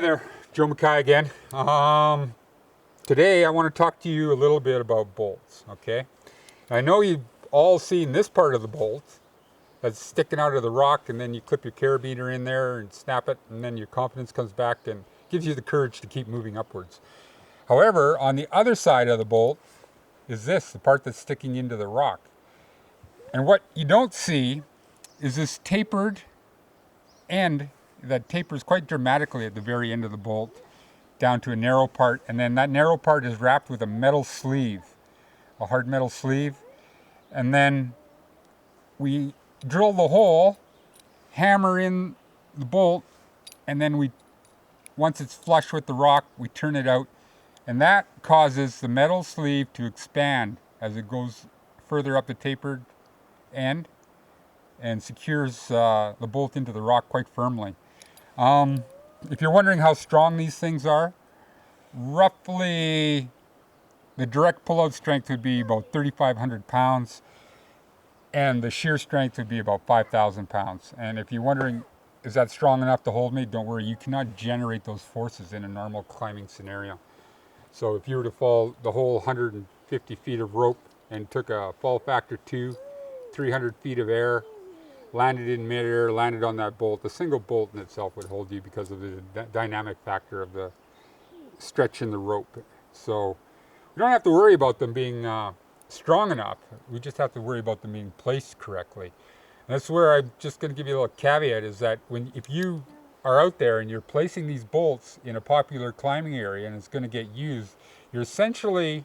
Hey there, Joe McKay again. Today I want to talk to you a little bit about bolts, okay? I know you've all seen this part of the bolt that's sticking out of the rock, and then you clip your carabiner in there and snap it, and then your confidence comes back and gives you the courage to keep moving upwards. However, on the other side of the bolt is this, the part that's sticking into the rock. And what you don't see is this tapered end that tapers quite dramatically at the very end of the bolt down to a narrow part, and then that narrow part is wrapped with a metal sleeve, a hard metal sleeve, and then we drill the hole, hammer in the bolt, and then once it's flush with the rock, we turn it out, and that causes the metal sleeve to expand as it goes further up the tapered end and secures the bolt into the rock quite firmly. If you're wondering how strong these things are, roughly the direct pull-out strength would be about 3,500 pounds and the shear strength would be about 5,000 pounds. And if you're wondering, is that strong enough to hold me? Don't worry, you cannot generate those forces in a normal climbing scenario. So if you were to fall the whole 150 feet of rope and took a fall factor 2, 300 feet of air, landed in midair, landed on that bolt, the single bolt in itself would hold you because of the dynamic factor of the stretch in the rope. So we don't have to worry about them being strong enough. We just have to worry about them being placed correctly. And that's where I'm just going to give you a little caveat, is that if you are out there and you're placing these bolts in a popular climbing area and it's going to get used, you're essentially,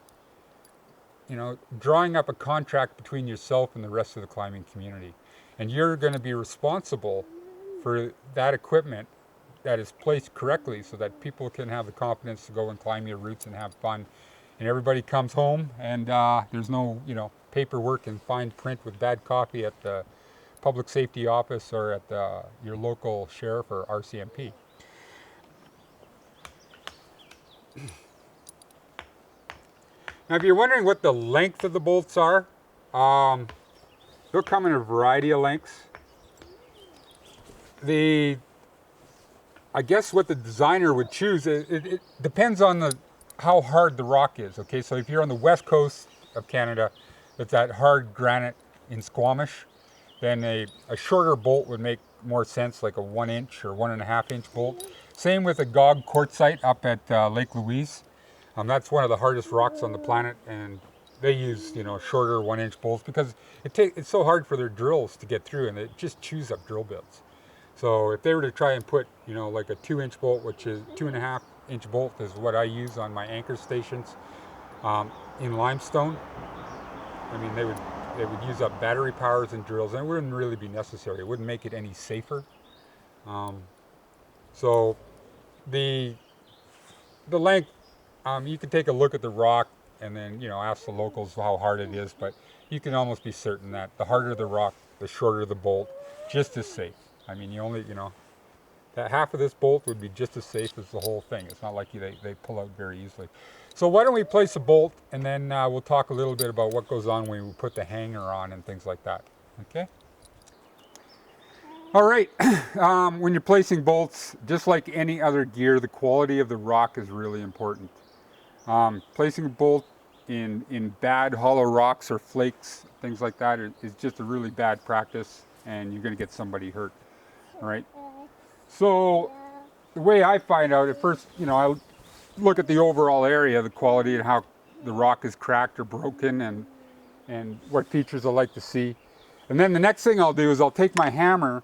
drawing up a contract between yourself and the rest of the climbing community. And you're going to be responsible for that equipment that is placed correctly so that people can have the confidence to go and climb your routes and have fun. And everybody comes home and there's no, paperwork and fine print with bad coffee at the public safety office or at your local sheriff or RCMP. Now, if you're wondering what the length of the bolts are, they'll come in a variety of lengths. I guess what the designer would choose, it depends on how hard the rock is, okay? So if you're on the west coast of Canada, with that hard granite in Squamish, then a shorter bolt would make more sense, like a 1 inch or 1.5 inch bolt. Same with a Gog quartzite up at Lake Louise. That's one of the hardest rocks on the planet, and they use, shorter 1 inch bolts because it's so hard for their drills to get through, and it just chews up drill bits. So if they were to try and put, like a 2 inch bolt, which is 2.5 inch bolt is what I use on my anchor stations in limestone, I mean, they would use up battery powers and drills, and it wouldn't really be necessary. It wouldn't make it any safer. So the length, you can take a look at the rock and then, ask the locals how hard it is, but you can almost be certain that the harder the rock, the shorter the bolt, just as safe. I mean, that half of this bolt would be just as safe as the whole thing. It's not like they pull out very easily. So why don't we place a bolt, and then we'll talk a little bit about what goes on when we put the hanger on and things like that, okay? All right, when you're placing bolts, just like any other gear, the quality of the rock is really important. Placing a bolt in bad hollow rocks or flakes, things like that, is just a really bad practice, and you're going to get somebody hurt. All right. So the way I find out, at first, I look at the overall area, the quality, and how the rock is cracked or broken, and what features I like to see. And then the next thing I'll do is I'll take my hammer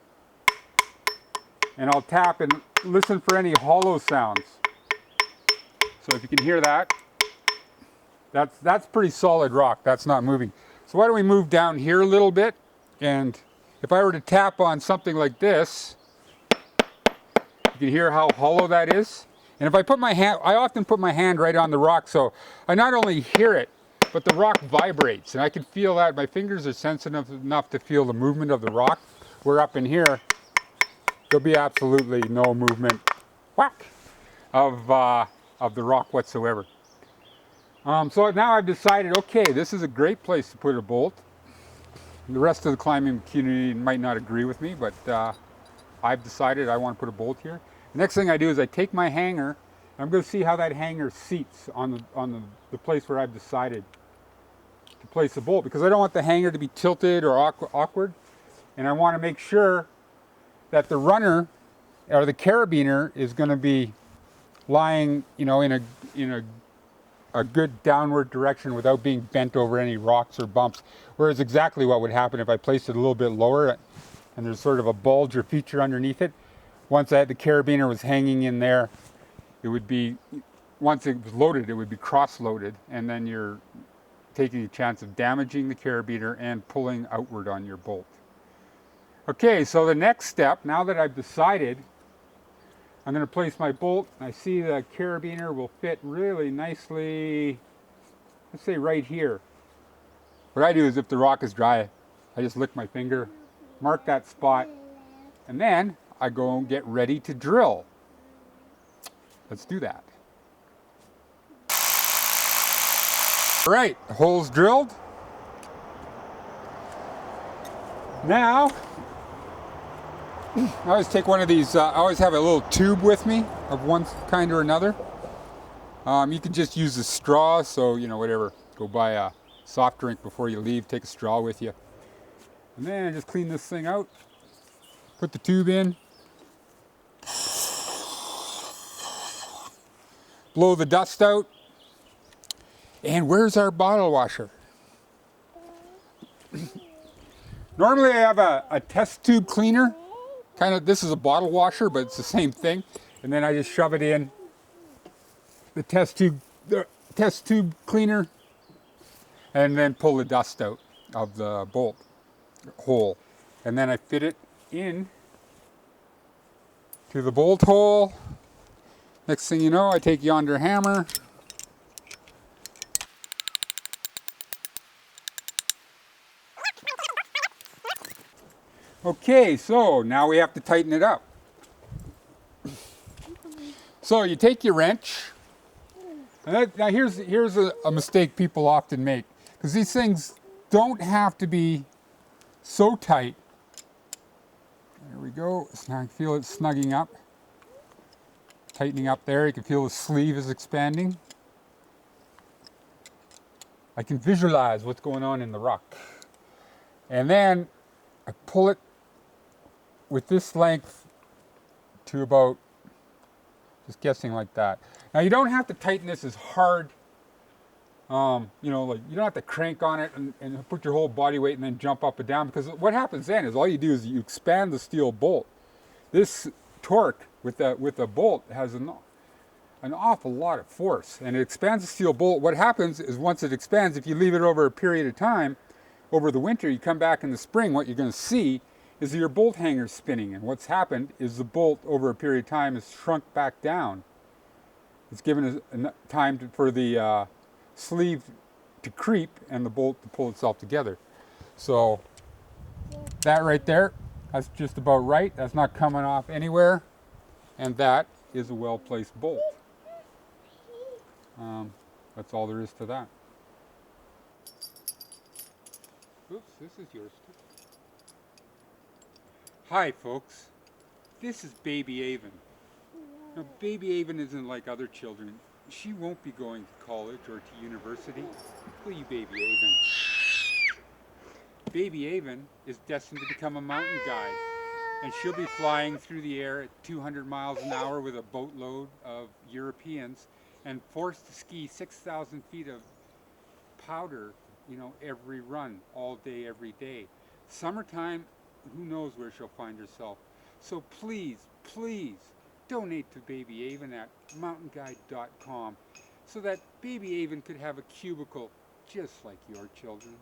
and I'll tap and listen for any hollow sounds. So if you can hear that, that's pretty solid rock. That's not moving. So why don't we move down here a little bit? And if I were to tap on something like this, you can hear how hollow that is. And if I put my hand, I often put my hand right on the rock, so I not only hear it, but the rock vibrates, and I can feel that. My fingers are sensitive enough to feel the movement of the rock. Where up in here, there'll be absolutely no movement, whack, of the rock whatsoever. So now I've decided, okay, this is a great place to put a bolt. The rest of the climbing community might not agree with me, but I've decided I want to put a bolt here. The next thing I do is I take my hanger. I'm going to see how that hanger seats on the place where I've decided to place the bolt, because I don't want the hanger to be tilted or awkward, and I want to make sure that the runner or the carabiner is going to be lying, in a good downward direction without being bent over any rocks or bumps. Whereas exactly what would happen if I placed it a little bit lower and there's sort of a bulge or feature underneath it. Once the carabiner was hanging in there, it would be, once it was loaded, it would be cross-loaded, and then you're taking a chance of damaging the carabiner and pulling outward on your bolt. Okay, so the next step, now that I've decided, I'm going to place my bolt. I see the carabiner will fit really nicely, let's say right here. What I do is, if the rock is dry, I just lick my finger, mark that spot, and then I go and get ready to drill. Let's do that. All right, the hole's drilled. Now, I always take one of these, I always have a little tube with me of one kind or another. You can just use a straw, so, whatever. Go buy a soft drink before you leave, take a straw with you. And then just clean this thing out, put the tube in, blow the dust out, and where's our bottle washer? Normally I have a test tube cleaner. This is a bottle washer, but it's the same thing. And then I just shove it in the test tube cleaner, and then pull the dust out of the bolt hole. And then I fit it in to the bolt hole. Next thing you know, I take yonder hammer, okay, so now we have to tighten it up. So you take your wrench, and now here's a mistake people often make, because these things don't have to be so tight. There we go. Now I can feel it snugging up, tightening up there. You can feel the sleeve is expanding. I can visualize what's going on in the rock. And then I pull it with this length to about, just guessing like that. Now you don't have to tighten this as hard, like you don't have to crank on it and put your whole body weight and then jump up and down, because what happens then is all you do is you expand the steel bolt. This torque with a bolt has an awful lot of force, and it expands the steel bolt. What happens is, once it expands, if you leave it over a period of time, over the winter, you come back in the spring, what you're going to see is your bolt hanger spinning, and what's happened is the bolt over a period of time has shrunk back down. It's given enough time for the sleeve to creep and the bolt to pull itself together. So that right there, that's just about right. That's not coming off anywhere, and that is a well-placed bolt. That's all there is to that. Oops, this is yours too. Hi folks, this is Baby Avon. Now, Baby Avon isn't like other children. She won't be going to college or to university. Will you, Baby Avon? Baby Avon is destined to become a mountain guide, and she'll be flying through the air at 200 miles an hour with a boatload of Europeans, and forced to ski 6,000 feet of powder, every run, all day, every day. Summertime, who knows where she'll find herself. So please, please, donate to Baby Avon at mountainguide.com so that Baby Avon could have a cubicle just like your children.